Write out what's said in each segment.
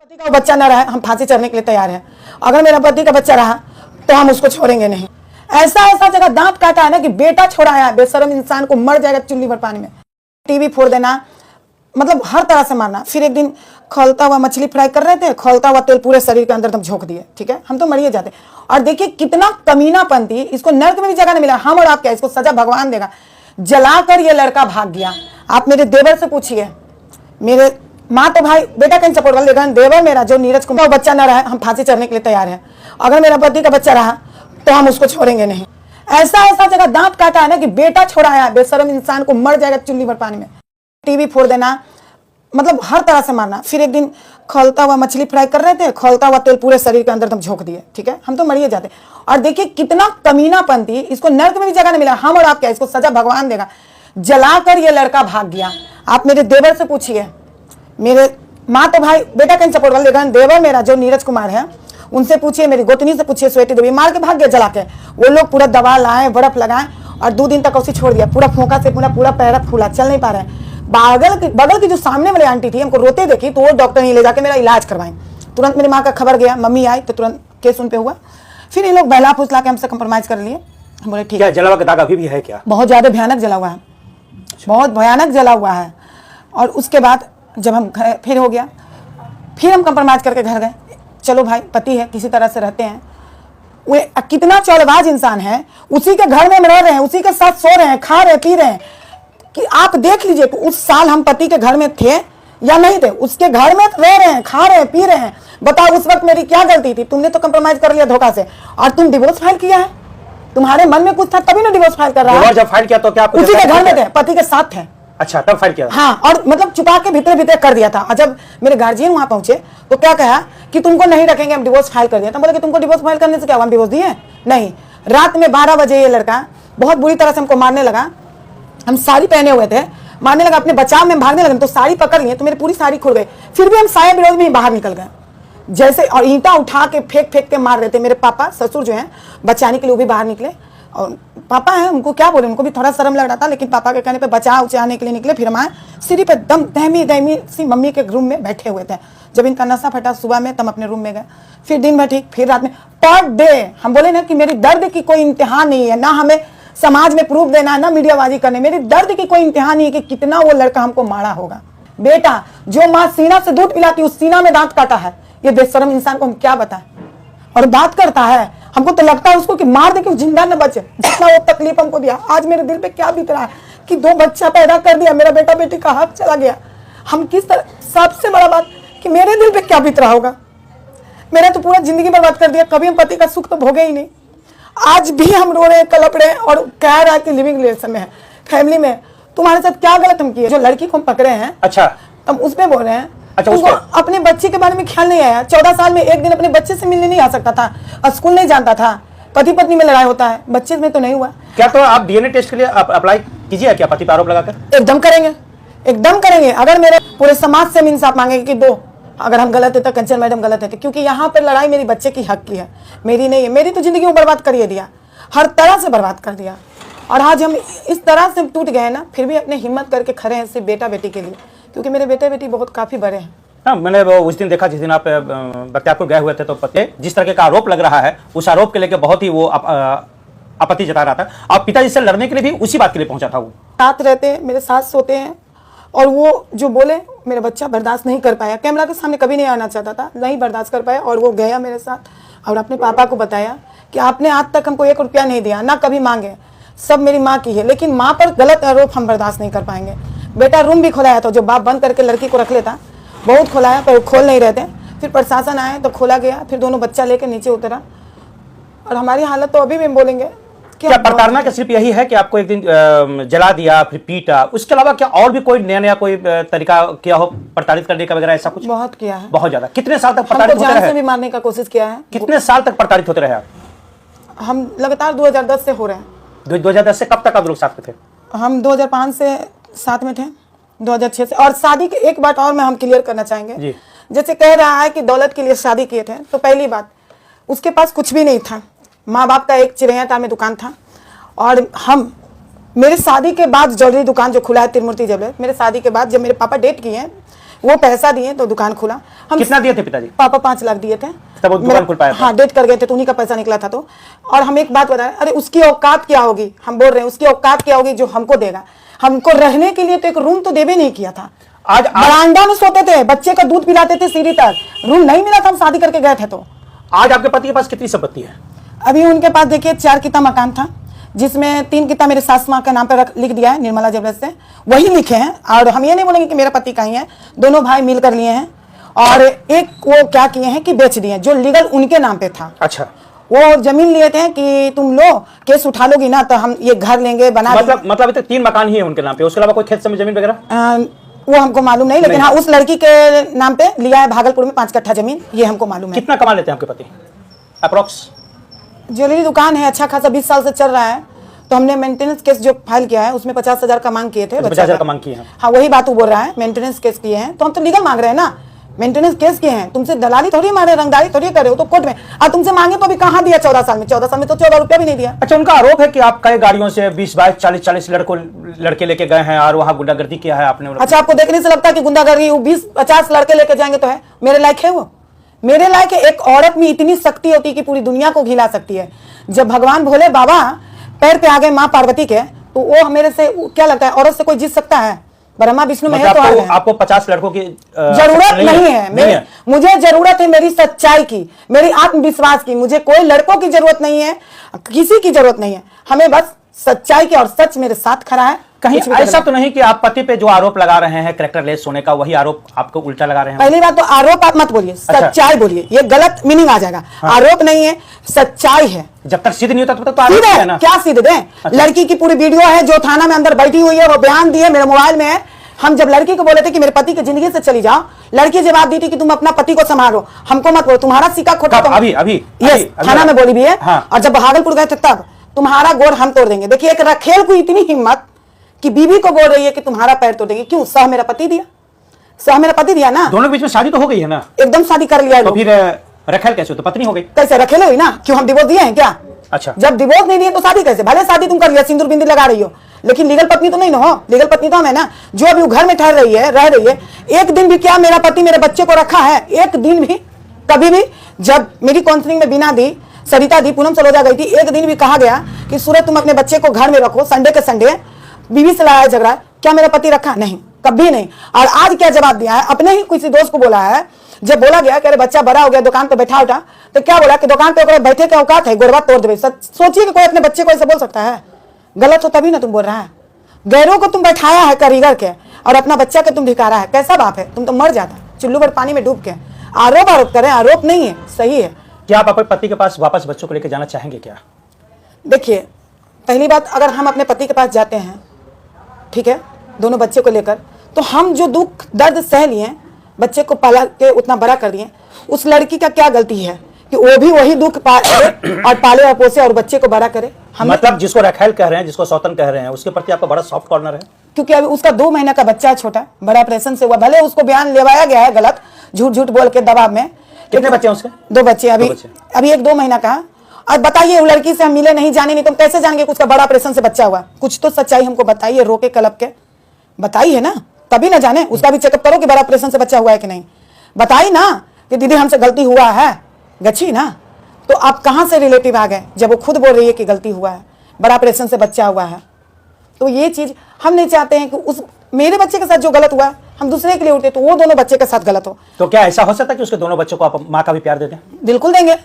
पति का बच्चा न रहा हम फांसी चढ़ने के लिए तैयार हैं। अगर मेरा पति का बच्चा रहा तो हम उसको छोड़ेंगे नहीं। ऐसा ऐसा जगह दांत काटा है ना कि बेटा छोड़ाया, बेशरम इंसान को मर जाएगा चुल्ली भर पानी में। टीवी फोड़ देना, मतलब हर तरह से मारना। फिर एक दिन खौलता हुआ मछली फ्राई कर रहे थे, खौलता हुआ तेल पूरे शरीर के अंदर हम झोंक दिए। ठीक है, हम तो मरिए जाते। और देखिए कितना कमीनापन थी, इसको नर्क में भी जगह नहीं मिला। हम और आप क्या, इसको सजा भगवान देगा। जलाकर ये लड़का भाग गया। आप मेरे देवर से पूछिए, मेरे माँ तो भाई बेटा कहीं सपोर्ट कर, लेकिन देवर मेरा जो नीरज कुमार बच्चा न रहा हम फांसी चढ़ने के लिए तैयार हैं। अगर मेरा पति का बच्चा रहा तो हम उसको छोड़ेंगे नहीं। ऐसा ऐसा जगह दांत काटा है ना कि बेटा छोड़ाया, बेशरम इंसान को मर जाएगा चुल्ली भर पानी में। टीवी फोड़ देना, मतलब हर तरह से मारना। फिर एक दिन खौलता हुआ मछली फ्राई कर रहे थे, खौलता हुआ तेल पूरे शरीर के अंदर हम झोंक दिए। ठीक है, हम तो मरिए जाते। और देखिए कितना कमीनापन थी, इसको नर्क में भी जगह नहीं मिला। हम और आप क्या, इसको सजा भगवान देगा। जलाकर ये लड़का भाग गया। आप मेरे देवर से पूछिए, मेरे माँ तो भाई बेटा कहीं सपोर्ट कर, लेकिन देवर मेरा जो नीरज कुमार है उनसे पूछिए, मेरी गोतनी से पूछिए, स्वेटी देवी, मार के भाग गया जला के। वो लोग पूरा दवा लाए, बर्फ लगाए और 2 दिन तक उसे छोड़ दिया। पूरा फोका से पूरा पैर फूला, चल नहीं पा रहे हैं। बगल की जो सामने वाली आंटी थी हमको रोते देखी तो वो डॉक्टर नहीं ले जाके मेरा इलाज करवाएं। तुरंत मेरी माँ का खबर गया, मम्मी आई तो तुरंत केस उन पे हुआ। फिर ये लोग बहला फुसला के हमसे कंप्रोमाइज कर लिए। हम बोले ठीक है। जला हुआ का दाग अभी भी है क्या? बहुत ज्यादा भयानक जला हुआ है, बहुत भयानक जला हुआ है। और उसके बाद जब हम फिर हो गया, फिर हम कंप्रोमाइज करके घर गए। चलो भाई पति है, किसी तरह से रहते हैं। वे कितना चालबाज इंसान है, उसी के घर में रह रहे हैं, उसी के साथ सो रहे हैं, खा रहे पी रहे हैं। कि आप देख लीजिए कि उस साल हम पति के घर में थे या नहीं थे, उसके घर में रह रहे हैं, खा रहे हैं, पी रहे हैं। बताओ उस वक्त मेरी क्या गलती थी? तुमने तो कंप्रोमाइज कर लिया धोखा से, और तुम डिवोर्स फाइल किया है। तुम्हारे मन में कुछ था तभी ना डिवोर्स फाइल कर रहा है। जब फाइल किया तो क्या उसी के घर में थे, पति के साथ थे। अच्छा, तब फाइल किया? हाँ, और मतलब छुपा के भीतर भीतर कर दिया था। और जब मेरे गार्जियन वहां पहुंचे तो क्या कहा कि तुमको नहीं रखेंगे, हम डिवोर्स फाइल कर दिया। तो बोले कि तुमको डिवोर्स फाइल करने से क्या, हम डिवोर्स दिए नहीं। रात में 12 बजे ये लड़का बहुत बुरी तरह से हमको मारने लगा। हम साड़ी पहने हुए थे, मारने लगा, अपने बचाव में भागने लगे तो साड़ी पकड़ लिए तो मेरी पूरी साड़ी खुल गई। फिर भी हम साया विरोध में बाहर निकल गए जैसे, और ईंटा उठा के फेंक फेंक के मार रहे थे। मेरे पापा ससुर जो हैं बचाने के लिए वो भी बाहर निकले। और पापा हैं, उनको क्या बोले, उनको भी थोड़ा शर्म लग रहा था, लेकिन पापा के कहने पे बचा उचाने के लिए निकले। फिर हमारे सीढ़ी पे दम दहमी सी मम्मी के रूम में बैठे हुए थे। जब इनका नशा फटा सुबह में तब अपने रूम में गए। फिर दिन भर ठीक, फिर रात में पर डे हम बोले ना कि मेरी दर्द की कोई इम्तिहान नहीं है, ना हमें समाज में प्रूफ देना है, ना मीडियाबाजी करने। मेरी दर्द की कोई इम्तिहान नहीं है कि कितना वो लड़का हमको मारा होगा। बेटा जो माँ सीना से दूध पिलाती उस सीना में दांत काटा है, ये बेशरम इंसान को हम क्या बताएं। और बात करता है, हमको तो लगता है उसको कि मार दे कि जिंदा न बचे, जितना वो तकलीफ हमको दिया। आज मेरे दिल पे क्या बीत रहा है कि 2 बच्चा पैदा कर दिया, मेरा बेटा बेटी का हाथ चला गया। हम किस तरह, सबसे बड़ा बात कि मेरे दिल पे क्या बीत रहा होगा। मेरा तो पूरा जिंदगी बर्बाद कर दिया, कभी हम पति का सुख तो भोगे ही नहीं। आज भी हम रो रहे हैं, कलप रहे हैं और कह रहा है कि लिविंग रिलेशन में है, फैमिली में। तुम्हारे साथ क्या गलत हम किए? जो लड़की को हम पकड़े हैं, अच्छा, हम उस पे बोल रहे हैं। अच्छा, उसको अपने बच्चे के बारे में ख्याल नहीं आया। 14 साल में एक दिन अपने बच्चे से मिलने नहीं आ सकता था, और स्कूल नहीं जानता था। पति पत्नी में लड़ाई होता है, बच्चे में तो नहीं हुआ क्या? तो आप डीएनए टेस्ट के लिए अप्लाई कीजिए क्या, पति पर आरोप लगाकर? एकदम करेंगे, एकदम करेंगे। अगर मेरे पूरे समाज से हम इंसाफ मांगेंगे कि दो, अगर हम गलत है तो कंचन मैडम गलत है, क्योंकि यहाँ पर लड़ाई मेरी बच्चे की हक की है, मेरी नहीं है। मेरी तो जिंदगी में बर्बाद कर दिया, हर तरह से बर्बाद कर दिया। और आज हम इस तरह से टूट गए ना, फिर भी अपने हिम्मत करके खड़े हैं सिर्फ बेटा बेटी के लिए, क्योंकि मेरे बेटे बेटी बहुत काफी बड़े हैं। हाँ, मैंने वो उस दिन देखा जिस दिन आप बख्तियारपुर गए हुए थे, तो पति जिस तरह का आरोप लग रहा है उस आरोप के लेकर बहुत ही वो आपत्ति जता रहा था। आप पिताजी से लड़ने के लिए भी उसी बात के लिए पहुंचा था। वो साथ रहते हैं, मेरे साथ सोते हैं, और वो जो बोले मेरा बच्चा बर्दाश्त नहीं कर पाया। कैमरा के सामने कभी नहीं आना चाहता था, नहीं बर्दाश्त कर पाया, और वो गया मेरे साथ और अपने पापा को बताया कि आपने आज तक हमको 1 रुपया नहीं दिया, ना कभी मांगे, सब मेरी माँ की है, लेकिन माँ पर गलत आरोप हम बर्दाश्त नहीं कर पाएंगे। बेटा रूम भी खोलाया था, जो बाप बंद करके लड़की को रख लेता, बहुत खोलाया पर खोल नहीं रहते। फिर प्रशासन आए तो खोला गया, फिर दोनों बच्चा लेके नीचे उतरा। और हमारी हालत तो अभी भी बोलेंगे क्या प्रताड़ना का सिर्फ यही है कि आपको एक दिन जला दिया, फिर पीटा, उसके अलावा क्या और भी कोई नया कोई तरीका किया हो प्रताड़ित करने का वगैरह, ऐसा कुछ? बहुत किया है, बहुत ज्यादा। कितने साल तक प्रताड़ित होते रहे? भी मारने का कोशिश किया है। कितने साल तक प्रताड़ित होते रहे आप? हम लगातार 2010 से हो रहे हैं। 2010 से कब तक आप लोग साथ में थे? हम 2005 से साथ में थे, 2006 से। और शादी की एक बात और मैं हम क्लियर करना चाहेंगे, जैसे कह रहा है कि दौलत के लिए शादी किए थे, तो पहली बात उसके पास कुछ भी नहीं था। माँ बाप का एक चिड़ैया में दुकान था, और हम मेरे शादी के बाद ज्वेलरी दुकान जो खुला है त्रिमूर्ति ज्वेलर, मेरे शादी के बाद जब मेरे पापा डेट किए हैं वो पैसा दिए तो दुकान खुला। हम कितना दिए थे पिताजी? पापा 5 लाख दिए थे, तब वो दुकान खुल पाया था? हाँ, डेट कर गए थे तो उन्हीं का पैसा निकला था। तो और हम एक बात बताएं, अरे उसकी औकात क्या होगी, हम बोल रहे हैं उसकी औकात क्या होगी जो हमको देगा। हमको रहने के लिए तो एक रूम तो देवे नहीं किया था। आज बरामदा में सोते थे, बच्चे का दूध पिलाते थे सीढ़ी तक, रूम नहीं मिला था, हम शादी करके गए थे। तो आज आपके पति के पास कितनी संपत्ति है? अभी उनके पास देखिए 4 किता मकान था, जिसमें 3 किता मेरे सास माँ के नाम पर लिख दिया है, निर्मला जबरदस्त से वही लिखे हैं। और हम ये नहीं बोलेंगे कि मेरा पति कहीं है, दोनों भाई मिलकर लिए हैं। और एक वो क्या किए हैं कि बेच दिए जो लीगल उनके नाम पे था। अच्छा, वो जमीन लिए थे कि तुम लो, केस उठा लोगी ना तो हम ये घर लेंगे बना मतलब अभी तक 3 मकान ही है उनके नाम पे, उसके अलावा कोई खेत में जमीन वगैरह वो हमको मालूम नहीं, लेकिन हाँ उस लड़की के नाम पे लिया है भागलपुर में 5 कट्ठा जमीन, ये हमको मालूम है। कितना कमा लेते हैं आपके पति अप्रोक्स? ज्वेलरी दुकान है, अच्छा खासा 20 साल से चल रहा है। तो हमने मेंटेनेंस केस जो फाइल किया है उसमें 50,000 का मांग किए थे। 50,000 का मांग किए हैं? हाँ, वही बात वो बोल रहा है, मेंटेनेंस केस किए हैं। तो हम तो लीगल मांग रहे हैं ना, मेंटेनेंस केस किए हैं, तुमसे दलाली थोड़ी मारे, रंगदारी थोड़ी करे हो तो कोर्ट में। और तुमसे मांगे तो अभी कहाँ दिया 14 साल में? 14 साल में तो 14 रुपया भी नहीं दिया। अच्छा, उनका आरोप है कि आप कई गाड़ियों से 20, 22, 40 लड़के लेके गए हैं और वहां गुंडागर्दी किया है आपने। अच्छा, आपको देखने से लगता है कि गुंडागर्दी 20-50 लड़के लेके जाएंगे तो है मेरे लायक है? वो मेरे लायक है? एक औरत में इतनी शक्ति होती है कि पूरी दुनिया को हिला सकती है। जब भगवान भोले बाबा पैर पे आ गए माँ पार्वती के, तो वो मेरे से क्या लगता है, औरत से कोई जीत सकता है? ब्रह्मा विष्णु में है तो आपको 50 लड़कों की जरूरत नहीं है। मुझे जरूरत है मेरी सच्चाई की, मेरी आत्मविश्वास की। मुझे कोई लड़कों की जरूरत नहीं है, किसी की जरूरत नहीं है। हमें बस सच्चाई की, और सच मेरे साथ खड़ा है। कहीं ऐसा तो नहीं कि आप पति पे जो आरोप लगा रहे हैं कैरेक्टरलेस होने का, वही आरोप आपको उल्टा लगा रहे हैं? पहली बात तो आरोप आप मत बोलिए, सच्चाई बोलिए, ये गलत मीनिंग आ जाएगा। आरोप नहीं है, सच्चाई है। जब तक सिद्ध नहीं होता तब तक आरोप है ना? क्या सिद्ध दें? लड़की की पूरी वीडियो है जो थाना में अंदर बैठी हुई है, वो बयान दिए मेरे मोबाइल में है। हम जब लड़की को बोले थे कि मेरे पति की जिंदगी से चली जाओ, लड़की जवाब दी थी कि तुम अपना पति को संभालो, हमको मत बोलो। तुम्हारा सिक्का खोटा तो अभी थाना में बोली भी है। हाँ। और जब भागलपुर गए थे तब तुम्हारा गोड़ हम तोड़ देंगे। देखिए, एक रखेल को इतनी हिम्मत कि बीवी को बोल रही है कि तुम्हारा पैर तोड़ देंगे। क्यों? सह मेरा पति दिया, सह मेरा पति दिया ना। दोनों के बीच में शादी तो हो गई है ना? एकदम शादी कर लिया। तो फिर रखेल कैसे हो? तो पत्नी हो गई। कैसे रखेल हुई ना? क्यों हम डिवोर्स दिए हैं क्या? अच्छा, जब डिवोर्स नहीं दिए तो शादी कैसे? भले शादी तुम कर लिया, सिंदूर बिंदी लगा रही हो, लेकिन लीगल पत्नी तो नहीं ना हो। लीगल पत्नी तो हम है ना, जो अभी घर में ठहर रही है, रह रही है। एक दिन भी क्या मेरा पति मेरे बच्चे को रखा है? एक दिन भी, कभी भी? जब मेरी काउंसलिंग में बिना दी, सरिता दी, पूनम सलोजा गई थी, एक दिन भी कहा गया कि सूरज तुम अपने बच्चे को घर में रखो, संडे के संडे? बीवी से लड़ाई झगड़ा, क्या मेरा पति रखा? नहीं, कभी नहीं। और आज क्या जवाब दिया है? अपने ही किसी दोस्त को बोला है, जब बोला गया कि अरे बच्चा बड़ा हो गया, दुकान पे बैठा उठा, तो क्या बोला कि दुकान पे बैठे के औकात है, गोरबा तोड़ देवे। सोचिए कि कोई अपने बच्चे को ऐसे बोल सकता है? गलत हो तभी ना तुम बोल रहा है। गैरों को तुम बैठाया है कारीगर के, और अपना बच्चा के तुम धिकारा है। कैसा बाप है? तुम तो मर जाता चुल्लू भर पानी में डूब के। आरोप करें, आरोप नहीं है, सही है। क्या आप अपने पति के पास वापस बच्चों को लेकर जाना चाहेंगे क्या? देखिए, पहली बात, अगर हम अपने पति के पास जाते हैं, ठीक है, दोनों बच्चे को लेकर, तो हम जो दुख दर्द सह लिए, बच्चे को पाला के उतना बड़ा कर दिए, उस लड़की का क्या गलती है कि वो भी वही दुख और पाले और पोसे और बच्चे को बड़ा करे? मतलब जिसको रखेल कह रहे हैं, जिसको सौतन कह रहे हैं, उसके प्रति आपका बड़ा सॉफ्ट कॉर्नर है? क्योंकि अभी उसका 2 महीना का बच्चा है, छोटा, बड़ा ऑपरेशन से हुआ। भले उसको बयान लेवाया गया है गलत, झूठ झूठ बोल के दबाव में। कितने बच्चे हैं उसके? 2 बच्चे। अभी 1-2 महीना का। अब बताइए, वो लड़की से हम मिले नहीं, जाने नहीं, तुम कैसे जानेंगे उसका बड़ा ऑपरेशन से बच्चा हुआ? कुछ तो सच्चाई हमको बताइए, रोके कलप के बताइए ना, तभी ना जाने। उसका भी चेकअप करो कि बड़ा ऑपरेशन से बच्चा हुआ है कि नहीं। बताइए ना कि दीदी हमसे गलती हुआ है, गच्छी ना। तो आप कहां से रिलेटिव आ गए जब वो खुद बोल रही है कि गलती हुआ है, बड़ा ऑपरेशन से बच्चा हुआ है? तो ये चीज हम नहीं चाहते हैं कि उस मेरे बच्चे के साथ जो गलत हुआ हम दूसरे के लिए उठे तो वो दोनों बच्चे के साथ गलत हो। तो क्या ऐसा हो सकता है कि उसके दोनों बच्चों को आप माँ का भी प्यार दे दें? बिल्कुल देंगे,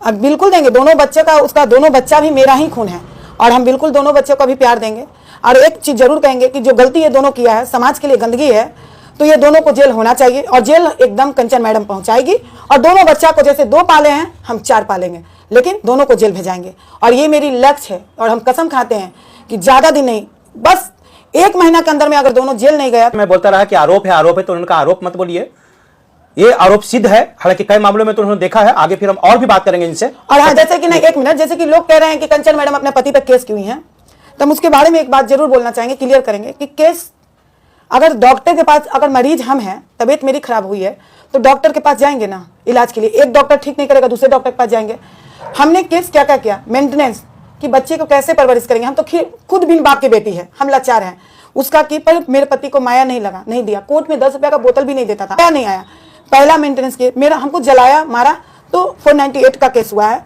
अब बिल्कुल देंगे। दोनों बच्चे का, उसका दोनों बच्चा भी मेरा ही खून है, और हम बिल्कुल दोनों बच्चों को भी प्यार देंगे। और एक चीज जरूर कहेंगे कि जो गलती ये दोनों किया है, समाज के लिए गंदगी है, तो ये दोनों को जेल होना चाहिए, और जेल एकदम कंचन मैडम पहुंचाएगी। और दोनों बच्चा को जैसे 2 पाले हैं, हम 4 पालेंगे, लेकिन दोनों को जेल भेजाएंगे। और ये मेरी लक्ष्य है, और हम कसम खाते हैं कि ज्यादा दिन नहीं, बस 1 महीना के अंदर में अगर दोनों जेल नहीं गया। मैं बोलता रहा कि आरोप है, तो उनका आरोप मत बोलिए, ये आरोप सिद्ध है। हालांकि कई मामलों में तो उन्होंने देखा है, आगे फिर हम और भी बात करेंगे इनसे। और हाँ, जैसे कि नहीं, 1 मिनट, जैसे कि लोग कह रहे हैं कि कंचन मैडम अपने पति पर केस क्यों है, तो हम उसके बारे में एक बात जरूर बोलना चाहेंगे, क्लियर करेंगे कि केस अगर डॉक्टर के पास, अगर मरीज हम हैं, तबीयत मेरी खराब हुई है, तो डॉक्टर के पास जाएंगे ना इलाज के लिए। एक डॉक्टर ठीक नहीं करेगा, दूसरे डॉक्टर के पास जाएंगे। हमने केस क्या क्या किया, मेंटेनेंस कि बच्चे को कैसे परवरिश करेंगे। हम तो खुद बिन बाप की बेटी है, हम लाचार हैं। उसका की पर मेरे पति को माया नहीं दिया। कोर्ट में 10 रुपया का बोतल भी नहीं देता था, नहीं आया। पहला मेंटेनेंस केस मेरा, हमको जलाया मारा तो 498 का केस हुआ है।